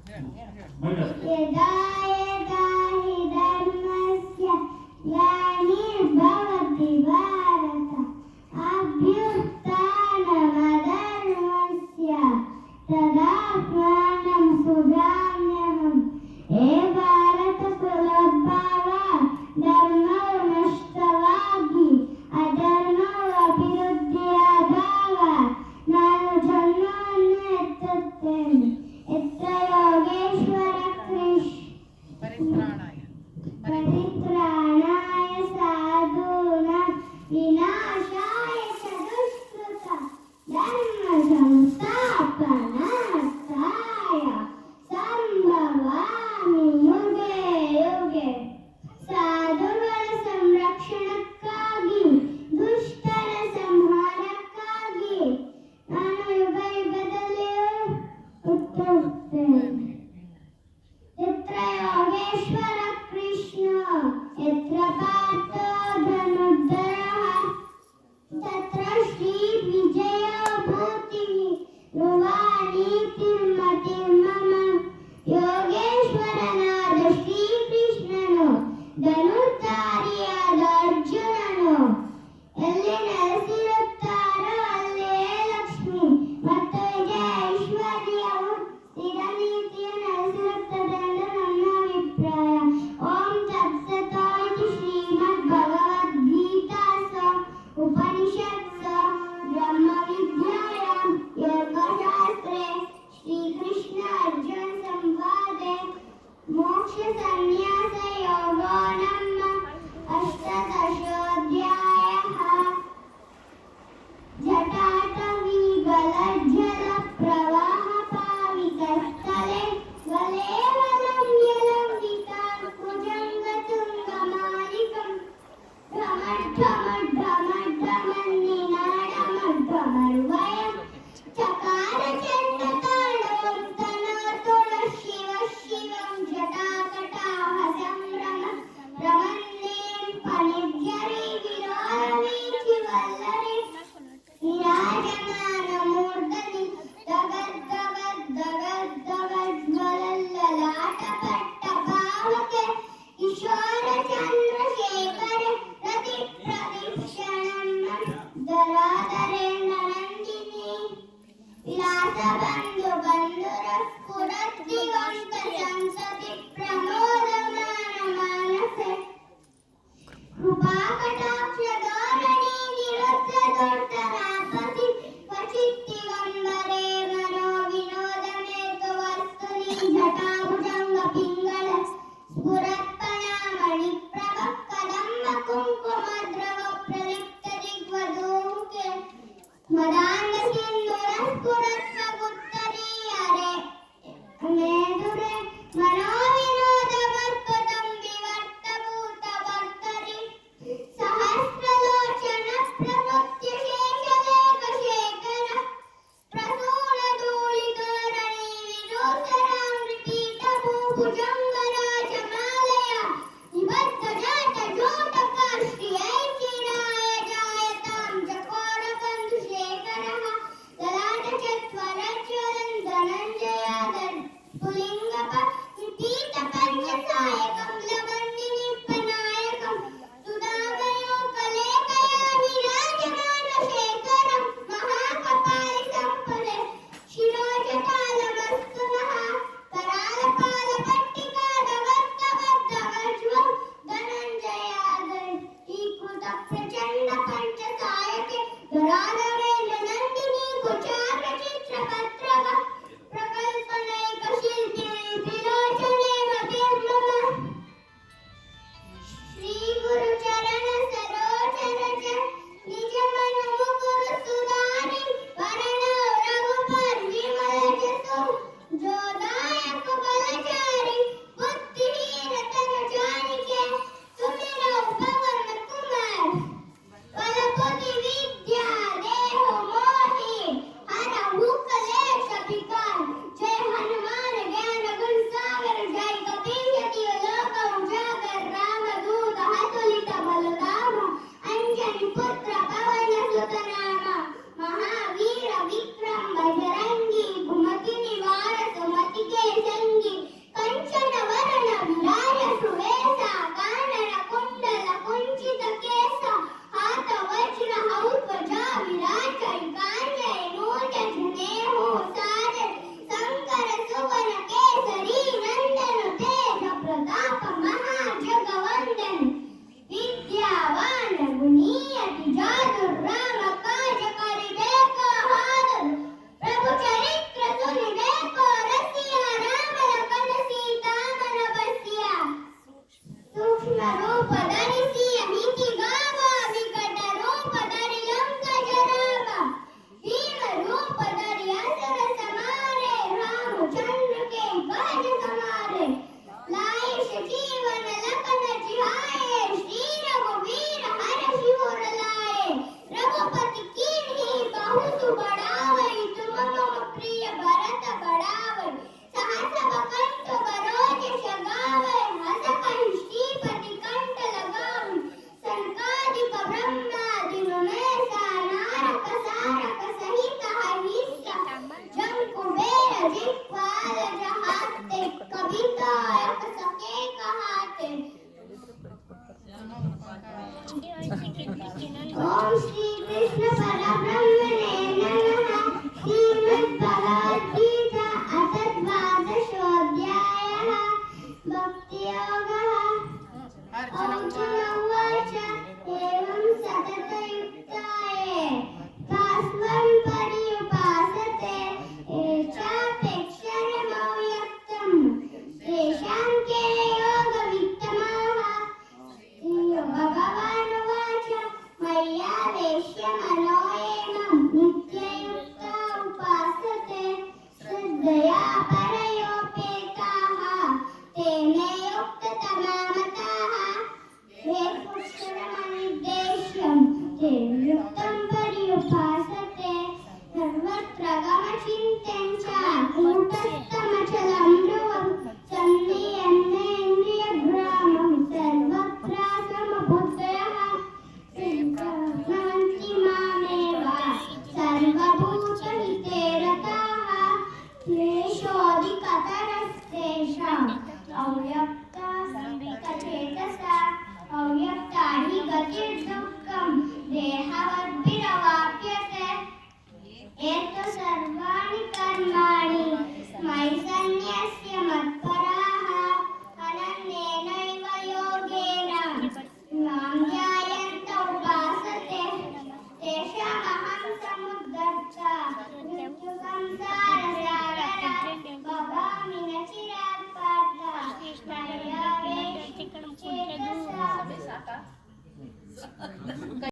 यदा यदा हि धर्मस्य ग्लानिर्भवति भारत अभ्युत्थानमधर्मस्य तदात्मानं सुधाम्यहम्। हे भारत कुलोद्भव ಧರ್ಮವು ನಷ್ಟವಾಗಿ ಅಧರ್ಮವು ಅಭಿವೃದ್ಧಿಯಾದಾಗ ನಾನು ಜನ್ಮವನ್ನು ಎತ್ತುತ್ತೇನೆ. ಎತ್ತ ಯೋಗೇಶ್ವರ ಪರಿತ್ರಾಣಾಯ ಸಾಧೂನಾಂ ವಿನಾಶಾಯ ಚ ದುಷ್ಕೃತಾಂ ಧರ್ಮ ಸಂಸ್ಥಾಪನಾರ್ಥಾಯ ಸಂಭವಾಮಿ ಯುಗೆ ಯುಗೆ. ಸಾಧುಗಳ ಸಂರಕ್ಷಣಕ್ಕಾಗಿ ದುಷ್ಟರ ಸಂಹಾರಕ್ಕಾಗಿ ನಾನು ಯುಗ ಯುಗದಲ್ಲಿಯೂ ಹುಟ್ಟುತ್ತೇನೆ. ಯತ್ರ ಯೋಗೇಶ್ವರ ಕೃಷ್ಣ ಯತ್ರ ಪಾರ್ಥೋ ಧನುರ್ಧರಃ ತತ್ರ ಶ್ರೀ ವಿಜಯ ಭೂತಿಃ ಧ್ರುವಾನೀತಿರ್ಮತಿರ್ ಮಮ. ಯೋಗೇಶ್ವರನಾದ ಶ್ರೀಕೃಷ್ಣನು ಧನುರ್ಧಾರಿಯಾದ ಅರ್ಜುನನು ಎಲ್ಲಿ ನೆಲೆಸಿರುತ್ತಾರೋ ಅಲ್ಲಿಯೇ ಲಕ್ಷ್ಮಿ ಮತ್ತು ವಿಜಯ ಐಶ್ವರ್ಯವು ಸ್ಥಿರ ನೀತಿಯು ನೆಲೆಸಿರುತ್ತದೆ ಎಂದು ನನ್ನ ಅಭಿಪ್ರಾಯ. ಓಂ ತತ್ಸತ್. ಇತಿ ಶ್ರೀಮದ್ ಭಗವದ್ಗೀತಾಸು ಉಪನಿಷತ್ಸು ಬ್ರಹ್ಮವಿದ್ಯಾಯಾಂ ಯೋಗಶಾಸ್ತ್ರೇ ಶ್ರೀಕೃಷ್ಣ ಅರ್ಜುನ ಸಂವಾದೆ ಮೋಕ್ಷ ಸನ್ಯಾಸ ಯೋಗೋ ನಮ್ಮ ಅಷ್ಟದಶೋಧ್ಯಾಯಃ. ಜಟಾಟವಿ ಗಲಜ್ಜಲ ಪ್ರವಾಹ ಪಾವಿತಸ್ಥಲೆ ವಲೇವಲಂ ಯಲಂಬಿತಾಂ ಕುಜಂಗತುಂಗಮಾಲಿಕಂ ಢಮಢಮಢಮಢಮನ್ನಿನಾಡಮಢಮರ್ವಯಂ ಚಕಾರ ಚಂಡತಾಂಡವಂ ತನೋತುಳ ಶಿವ ಶಿವಂ ಜಟಾಕಟಾಹ ಸಂಭ್ರಮ ಪ್ರಮನ್ನೇಂ ಫಣಿಜ್ಯರಿ ವಿರಾವೀಚಿ ವಲ್ಲರಿ ವಿರಾಜಮಾನ ಮೂರ್ಧನಿ ದಗದ್ದಗದ್ದಗದ್ದಗಜ್ವಲಲ್ಲಲಾಟಪಟ್ಟ ಪಾವಕೆ ಕಿಶೋರ ಚಂದ್ರಶೇಖರೆ ರತಿ ಪ್ರದೀಕ್ಷಣಂ ಧರಾಧರೇಣ ನಂದಿನಿ ವಿಲಾಸ ಬಂಧು ಬಂಧುರ ಸ್ಫುರದ್ದಿಗಂತ ಸಂಸತಿ ಪ್ರಮೋದಮಾನ ಮಾನಸೆ ಕೃಪಾಕಟಾಕ್ಷ ಧೋರಣಿ ನಿರುದ್ಧ ದೊಡ್ಡರಾಪತಿ ಕ್ವಚಿತ್ತಿಗಂಬರೆ ಮನೋ ವಿನೋದಮೇಕ ವಸ್ತುನಿ ಜಟಾಭುಜಂಗ ಪಿಂಗಳ ಸ್ಫುರತ್ಪಣಾಮಣಿ ಪ್ರಭ ಕದಂಬ ಕುಂಕುಮದ್ರವ ಪ್ರಲಿಪ್ತ ದಿಗ್ವಧೂಮುಖೆ ಮದಾಂಗ ಸಿಂಧೂರ ಸ್ಫುರತ್ವ ಗುತ್ತರೀಯರೆ ಮೇದುರೆ ಮನೋವಿನೋ दया परयोपेताः तेने युक्ततमामताः हे पुष्करमनिर्देश्यं ते युक्तं पर्युपासते सर्वत्र गमचिन्त्यं च कूटस्थमचलं ध्रुवं सन्नियन्नेन्द्रियग्रामं सर्वत्र समबुद्धयः सिद्धमन्ति मामेव सर्वभूतहिते रताः क्लेशोऽधिकतरस्तेषाम् अव्यक्तचेतसा अव्यक्ता हि गतिर्दुःखं देहवद्भिरवाप्यते एत सर्वाणि कर्माणि मयि सन्न्यस्य मत्पराः अनन्येनैव योगेन मां ध्यायन्त उपासते तेषामहं समुद्धर्ता मृत्युसंसारसागरात् भवामि न चिरात् पार्थ मया वेशितचेतसा